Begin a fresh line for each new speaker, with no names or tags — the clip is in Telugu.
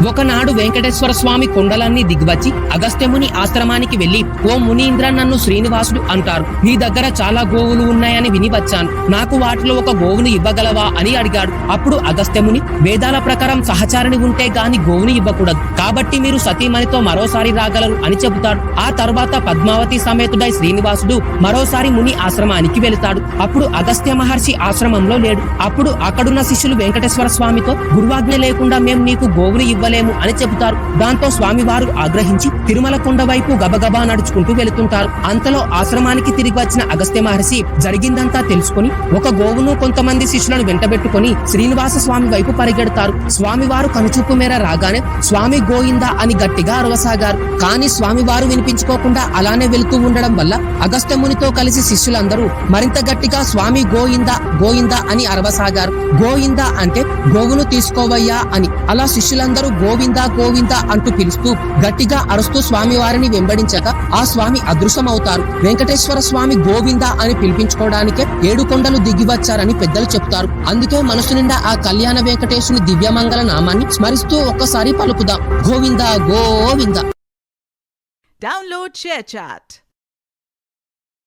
ఒకనాడు వెంకటేశ్వర స్వామి కొండలన్నీ దిగివచ్చి అగస్త్యముని ఆశ్రమానికి వెళ్లి, ఓ మునీంద్ర, నన్ను శ్రీనివాసుడు అంటారు. నీ దగ్గర చాలా గోవులు ఉన్నాయని విని వచ్చాను. నాకు వాటిలో ఒక గోవును ఇవ్వగలవా అని అడిగాడు. అప్పుడు అగస్త్యముని, వేదాల ప్రకారం సహచారిని ఉంటే గాని గోవుని ఇవ్వకూడదు, కాబట్టి మీరు సతీమణితో మరోసారి రాగలరు అని చెబుతాడు. ఆ తర్వాత పద్మావతి సమేతుడై శ్రీనివాసుడు మరోసారి ముని ఆశ్రమానికి వెళతాడు. అప్పుడు అగస్త్య మహర్షి ఆశ్రమంలో లేడు. అప్పుడు అక్కడున్న శిష్యులు వెంకటేశ్వర స్వామితో, గురువాజ్ఞ లేకుండా మేము నీకు గోవును ఇవ్వలేము అని చెబుతారు. దాంతో స్వామివారు ఆగ్రహించి తిరుమల కొండ వైపు గబగబా నడుచుకుంటూ వెళుతుంటారు. అంతలో ఆశ్రమానికి తిరిగి వచ్చిన అగస్త్య మహర్షి జరిగిందంతా తెలుసుకుని ఒక గోవును కొంతమంది శిష్యులను వెంటబెట్టుకుని శ్రీనివాస స్వామి వైపు పరిగెడతారు. స్వామివారు కనుచూపు మేర రాగానే స్వామి గోయిందా అని గట్టిగా అరవసాగారు. కానీ స్వామివారు వినిపించుకోకుండా అలానే వెళుతూ ఉండడం వల్ల అగస్త్యమునితో కలిసి శిష్యులందరూ మరింత గట్టిగా స్వామి గోయిందా గోయిందా అని అరవసాగారు. గోయిందా అంటే గోవును తీసుకోవయ్యా అని. అలా శిష్యులందరూ గోవిందా గోవిందా అంటూ పిలుస్తూ గట్టిగా అరుస్తూ స్వామివారిని వెంబడించక ఆ స్వామి అదృశ్యమవుతారు. వెంకటేశ్వర స్వామి గోవిందా అని పిలిపించుకోవడానికే 7 కొండలు దిగి వచ్చారని పెద్దలు చెప్తారు. అందుకే మనసు నిండా ఆ కళ్యాణ వెంకటేశుని దివ్యమంగళ నామాన్ని స్మరిస్తూ ఒక్కసారి పలుకుదాం, గోవిందా గోవిందా.
Download ShareChat.